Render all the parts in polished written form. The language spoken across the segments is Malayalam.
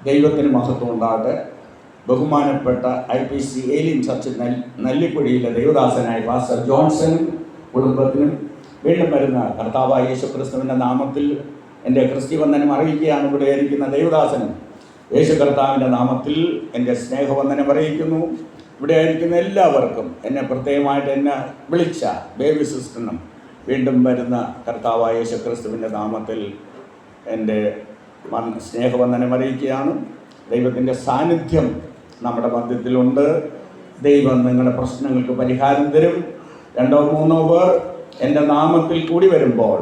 ദൈവത്തിന് മഹത്വം ഉണ്ടാകട്ടെ. ബഹുമാനപ്പെട്ട IPC ഏലിയൻ ചർച്ച് നല്ലിക്കുഴിയിലെ ദൈവദാസനായ പാസ്റ്റർ ജോൺസനും കുടുംബത്തിനും വീണ്ടും വരുന്ന കർത്താവായ യേശുക്രിസ്തുവിൻ്റെ നാമത്തിൽ എൻ്റെ ക്രിസ്തുവന്ദനം അറിയിക്കുകയാണ്. ഇവിടെ ഇരിക്കുന്ന ദൈവദാസനും യേശു കർത്താവിൻ്റെ നാമത്തിൽ എൻ്റെ സ്നേഹവന്ദനം അറിയിക്കുന്നു. ഇവിടെ ആയിരിക്കുന്ന എല്ലാവർക്കും എന്നെ പ്രത്യേകമായിട്ട് എന്നെ വിളിച്ച ബേബി സിസ്റ്ററിനും വീണ്ടും വരുന്ന കർത്താവായ യേശുക്രിസ്തുവിൻ്റെ നാമത്തിൽ എൻ്റെ സ്നേഹവന്ദനം അറിയിക്കുകയാണ്. ദൈവത്തിൻ്റെ സാന്നിധ്യം നമ്മുടെ മധ്യത്തിലുണ്ട്. ദൈവം നിങ്ങളുടെ പ്രശ്നങ്ങൾക്ക് പരിഹാരം തരും. 2-3 പേർ എൻ്റെ നാമത്തിൽ കൂടി വരുമ്പോൾ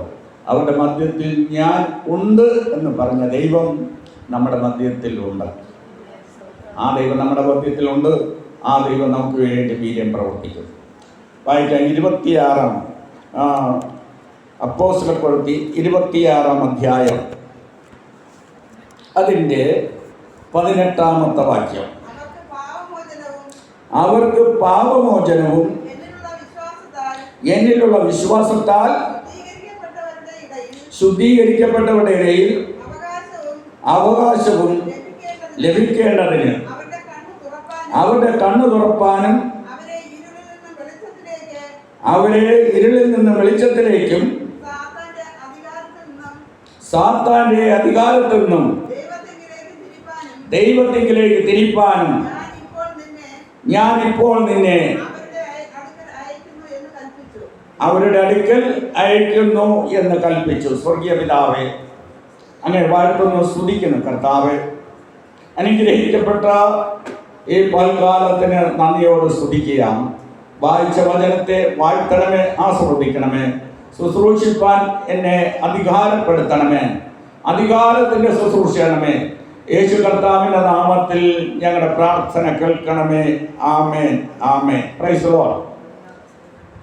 അവരുടെ മധ്യത്തിൽ ഞാൻ ഉണ്ട് എന്ന് പറഞ്ഞ ദൈവം നമ്മുടെ മധ്യത്തിലുണ്ട്. ആ ദൈവം നമ്മുടെ മധ്യത്തിലുണ്ട്. ആ ദൈവം നമുക്ക് വേണ്ടി വീര്യം പ്രവർത്തിക്കും. വായിക്കാൻ 26 അപ്പോസ്തലപ്രവൃത്തി 26 അധ്യായം അതിൻ്റെ 18 വാക്യം. അവർക്ക് പാപമോചനവും എന്നിലുള്ള വിശ്വാസത്താൽ ശുദ്ധീകരിക്കപ്പെട്ടവരുടെ ഇടയിൽ അവകാശവും ലഭിക്കേണ്ടതിന് അവരുടെ കണ്ണു തുറപ്പാനും അവരെ ഇരുളിൽ നിന്ന് വെളിച്ചത്തിലേക്കും സാത്താന്റെ അധികാരത്തിൽ നിന്നും ദൈവത്തിലേക്ക് തിരിപ്പാനും ഞാൻ ഇപ്പോൾ നിന്നെ അവരുടെ അടുക്കൽ അയക്കുന്നു എന്ന് കൽപ്പിച്ചു. സ്വർഗീയ പിതാവേ, അങ്ങനെ വാഴ്ത്തുന്നു, സ്തുതിക്കുന്നു. കർത്താവേ, അനുഗ്രഹിക്കപ്പെട്ട ഈ പൽക്കാലത്തിന് നന്ദിയോട് സ്തുതിക്കുകയാണ്. വായിച്ച വചനത്തെ വാഴ്ത്തണമേ, ആസ്വദിക്കണമേ. ശുശ്രൂഷിപ്പാൻ എന്നെ അധികാരപ്പെടുത്തണമേ. അധികാരത്തിൻ്റെ ശുശ്രൂഷണമേ. യേശു കർത്താവിൻ്റെ നാമത്തിൽ ഞങ്ങളുടെ പ്രാർത്ഥന കേൾക്കണമേ. ആമേൻ, ആമേൻ. Praise the lord.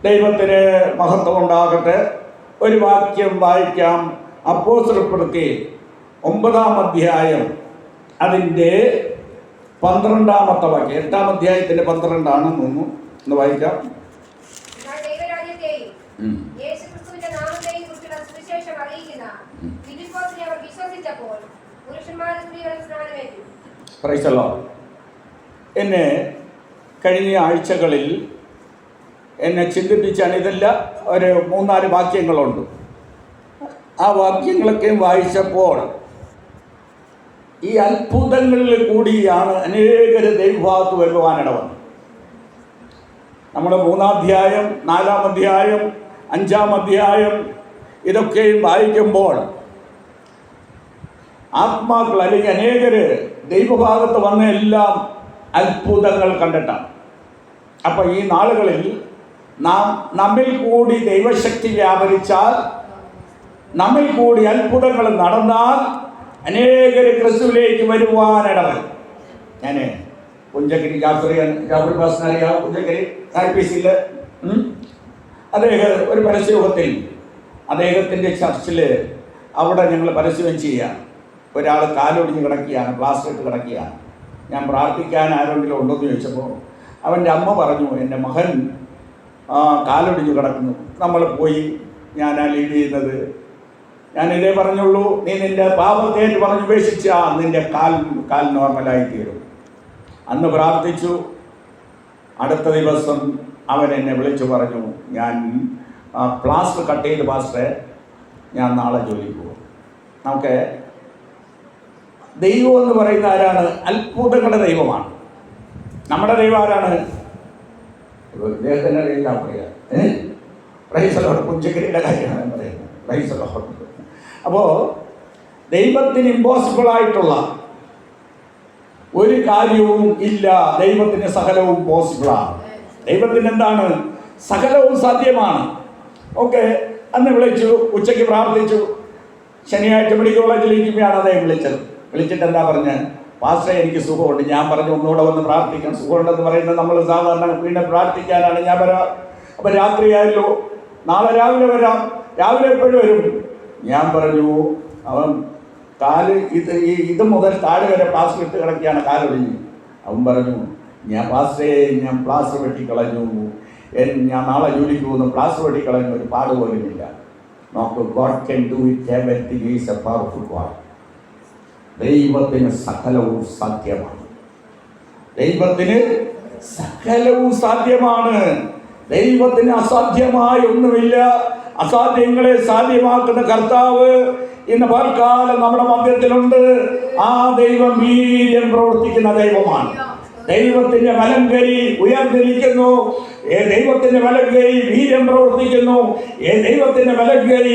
ദൈവത്തിന് മഹത്വം ഉണ്ടാകട്ടെ. ഒരു വാക്യം വായിക്കാം. അപ്പോസ്തലപ്രവൃത്തി 9 അധ്യായം അതിൻ്റെ 12 വാക്യം. 8 അധ്യായത്തിൻ്റെ 12 ഒന്ന് വായിക്കാം. Price the Lord. എന്നെ കഴിഞ്ഞ ആഴ്ചകളിൽ എന്നെ ചിന്തിപ്പിച്ചാണ്. ഇതെല്ലാം ഒരു 3-4 വാക്യങ്ങളുണ്ട്. ആ വാക്യങ്ങളൊക്കെ വായിച്ചപ്പോൾ ഈ അത്ഭുതങ്ങളിൽ കൂടിയാണ് അനേകർ ദൈവഭാഗത്ത് വരുവാനിടവന്നത്. നമ്മൾ 3 അധ്യായം 4 അധ്യായം 5 അധ്യായം ഇതൊക്കെയും വായിക്കുമ്പോൾ ആത്മാക്കൾ അല്ലെങ്കിൽ അനേകർ ദൈവഭാഗത്ത് വന്ന എല്ലാം അത്ഭുതങ്ങൾ കണ്ടിട്ടാണ്. അപ്പം ഈ നാളുകളിൽ നമ്മിൽ കൂടി ദൈവശക്തി വ്യാപരിച്ചാൽ, നമ്മിൽ കൂടി അത്ഭുതങ്ങൾ നടന്നാൽ അനേകർ ക്രിസ്തുവിലേക്ക് വരുവാനിടവരും. ഞാൻ പുഞ്ചഗിരി ജാഫർ ബാസിനറിയാം. പുഞ്ചഗിരി IPCയിൽ അദ്ദേഹം ഒരു പരസ്യയോഗത്തിൽ അദ്ദേഹത്തിൻ്റെ ചർച്ചിൽ അവിടെ ഞങ്ങൾ പരസ്യം ചെയ്യുക. ഒരാൾ കാലൊടിഞ്ഞ് കിടക്കുകയാണ്, പ്ലാസ്റ്റർ ഇട്ട് കിടക്കുകയാണ്. ഞാൻ പ്രാർത്ഥിക്കാൻ ആരെങ്കിലും ഉണ്ടോ എന്ന് ചോദിച്ചപ്പോൾ അവൻ്റെ അമ്മ പറഞ്ഞു, എൻ്റെ മകൻ കാലൊടിഞ്ഞ് കിടക്കുന്നു. നമ്മൾ പോയി ഞാനാ ലീഡ് ചെയ്യുന്നത്. ഞാനിതേ പറഞ്ഞുള്ളൂ, നീ നിൻ്റെ പാപത്തെ പറഞ്ഞുപേക്ഷിച്ചാൽ നിൻ്റെ കാൽ നോർമലായി തീരും. അന്ന് പ്രാർത്ഥിച്ചു. അടുത്ത ദിവസം അവൻ എന്നെ വിളിച്ചു പറഞ്ഞു, ഞാൻ പ്ലാസ്റ്റർ കട്ട് ചെയ്ത് പാസ്റ്ററെ, ഞാൻ നാളെ ജോലിക്ക് പോകും. നമുക്ക് ദൈവം എന്ന് പറയുന്ന ആരാണ്? അത്ഭുതങ്ങളുടെ ദൈവമാണ്. നമ്മുടെ ദൈവം ആരാണ്? ഇദ്ദേഹത്തിൻ്റെ അറിയില്ല പറയാം. Price the Lord. പുഞ്ചഗിരിയുടെ കാര്യമാണ് പറയുന്നത്. Price the Lord. അപ്പോൾ ദൈവത്തിന് ഇമ്പോസിബിൾ ആയിട്ടുള്ള ഒരു കാര്യവും ഇല്ല. ദൈവത്തിന് സകലവും പോസിബിളാണ്. ദൈവത്തിന് എന്താണ്? സകലവും സാധ്യമാണ്. ഓക്കെ, അന്ന് വിളിച്ചു, ഉച്ചയ്ക്ക് പ്രാർത്ഥിച്ചു. ശനിയാഴ്ച മെഡിക്കൽ കോളേജിലിരിക്കുമ്പോഴാണ് അദ്ദേഹം വിളിച്ചത്. വിളിച്ചിട്ട് എന്താ പറഞ്ഞത്? പാസ്റ്ററെ, എനിക്ക് സുഖമുണ്ട്. ഞാൻ പറഞ്ഞു, ഒന്നുകൂടെ വന്ന് പ്രാർത്ഥിക്കണം. സുഖമുണ്ടെന്ന് പറയുന്നത് നമ്മൾ സാധാരണ വീണ്ടും പ്രാർത്ഥിക്കാനാണ്. ഞാൻ വരാം. അപ്പം രാത്രിയായല്ലോ, നാളെ രാവിലെ വരാം. രാവിലെ എപ്പോഴും വരും. ഞാൻ പറഞ്ഞു, അവൻ കാല് ഇത് മുതൽ താഴെ വരെ പ്ലാസ്റ്റർ ഇട്ട് കിടക്കുകയാണ്, കാലൊടിഞ്ഞു. അവൻ പറഞ്ഞു, ഞാൻ പ്ലാസ്റ്റർ വെട്ടിക്കളഞ്ഞു. ഞാൻ നാളെ ജോലിക്ക് പോകുന്നു, പ്ലാസ്റ്റർ വെട്ടിക്കളഞ്ഞു, ഒരു പാട് പോലുമില്ല. നോക്കൂ, God can do it. Everything is A powerful God. ദൈവത്തിന് സകലവും സാധ്യമാണ്. ദൈവത്തിന് സകലവും സാധ്യമാണ്. ദൈവത്തിന് അസാധ്യമായ ഒന്നുമില്ല. അസാധ്യങ്ങളെ സാധ്യമാക്കുന്ന കർത്താവ് ഇന്ന് പൽക്കാലം നമ്മുടെ മധ്യത്തിലുണ്ട്. ആ ദൈവം വീര്യം പ്രവർത്തിക്കുന്ന ദൈവമാണ്. ദൈവത്തിന്റെ വലങ്കൈ ഉയർന്നിരിക്കുന്നു. ദൈവത്തിന്റെ വലങ്കൈ വീര്യം പ്രവർത്തിക്കുന്നു. ദൈവത്തിന്റെ വലങ്കൈ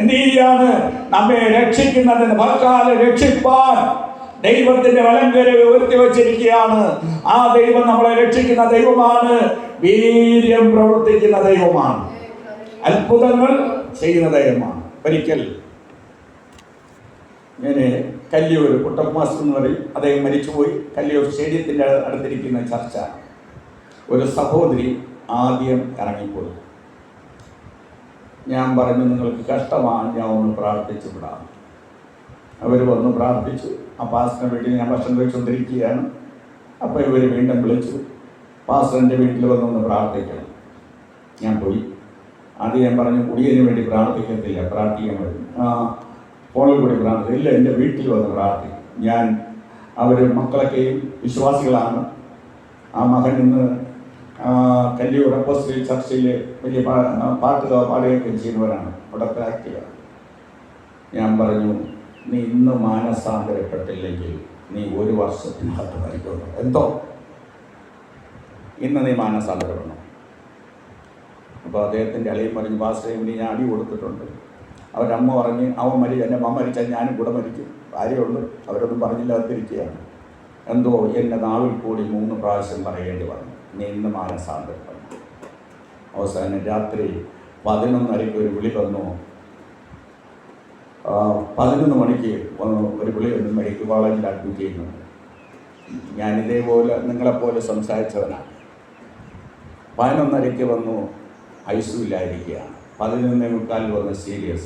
എന്ത് ചെയ്യാണ്? നമ്മെ രക്ഷിക്കുന്നതിന് പൽക്കാലം രക്ഷിപ്പാൻ ദൈവത്തിന്റെ വലങ്കര ഉയർത്തി വച്ചിരിക്കുകയാണ്. ആ ദൈവം നമ്മളെ രക്ഷിക്കുന്ന ദൈവമാണ്. വീര്യം പ്രവർത്തിക്കുന്ന ദൈവമാണ്. അത്ഭുതങ്ങൾ ചെയ്യുന്ന ദൈവമാണ്. ഒരിക്കൽ ഞാൻ കല്ലിയൂർ കുട്ടപ്പാസ് എന്ന് പറയും, അദ്ദേഹം മരിച്ചുപോയി. കല്ലിയൂർ സ്റ്റേഡിയത്തിൻ്റെ അടുത്തിരിക്കുന്ന ചർച്ച. ഒരു സഹോദരി ആദ്യം ഇറങ്ങിപ്പോയി. ഞാൻ പറഞ്ഞു, നിങ്ങൾക്ക് കഷ്ടമാണ്, ഞാൻ ഒന്ന് പ്രാർത്ഥിച്ചു വിടാം. അവർ വന്ന് പ്രാർത്ഥിച്ചു. ആ പാസ്റ്ററിൻ്റെ വീട്ടിൽ ഞാൻ ഭക്ഷണം കഴിച്ചുകൊണ്ടിരിക്കുകയാണ്. അപ്പോൾ ഇവർ വീണ്ടും വിളിച്ചു, പാസ്റ്ററിൻ്റെ വീട്ടിൽ വന്നൊന്ന് പ്രാർത്ഥിക്കണം. ഞാൻ പോയി. ആദ്യം ഞാൻ പറഞ്ഞു, കുടിയതിന് വേണ്ടി പ്രാർത്ഥിക്കത്തില്ല, പ്രാർത്ഥിക്കാൻ വരും. ഫോണിൽ കൂടി പ്രാർത്ഥിക്കും. ഇല്ല, എൻ്റെ വീട്ടിൽ വന്ന് പ്രാർത്ഥിക്കും. ഞാൻ അവർ മക്കളൊക്കെയും വിശ്വാസികളാണ്. ആ മകൻ ഇന്ന് കല്ലിയൂർ അപ്പോസ്തലിക് ചർച്ചയിൽ വലിയ പാട്ട് പാടുകയൊക്കെ ചെയ്യുന്നവരാണ്. അവിടെ പ്രാക്ടിയാണ്. ഞാൻ പറഞ്ഞു, നീ ഇന്ന് മാനസാന്തരപ്പെട്ടില്ലെങ്കിൽ നീ 1 വർഷത്തിനകത്ത് മരിക്കുന്നു. എന്തോ ഇന്ന് നീ മാനസാന്തരപ്പെടണം. അപ്പോൾ അദ്ദേഹത്തിൻ്റെ അളിയൻ പറഞ്ഞു, പാസ്റ്ററിന് ഞാൻ അടി കൊടുത്തിട്ടുണ്ട്. അവരുടെ അമ്മ പറഞ്ഞ് എൻ്റെ അമ്മ മരിച്ചാൽ ഞാനും കൂടെ മരിക്കും. കാര്യമുള്ളൂ. അവരൊന്നും പറഞ്ഞില്ലാതിരിക്കുകയാണ്. എന്തോ എൻ്റെ നാവിൽ കൂടി 3 പ്രാവശ്യം പറയേണ്ടി വന്നു, നീ ഇന്ന് മാനസാന്തരപ്പെടണം. അവസാനം രാത്രി 11:30 ഒരു വിളി വന്നു. 11 മണിക്ക് ഒരു വിളി വന്നു, മെഡിക്കൽ കോളേജിൽ അഡ്മിറ്റ് ചെയ്യുന്നുണ്ട്. ഞാനിതേപോലെ നിങ്ങളെപ്പോലെ സംസാരിച്ചവനാണ്. 11:30 വന്നു, ഐസിയുവിലായിരിക്കുകയാണ്. 11:45 വന്ന് സീരിയസ്.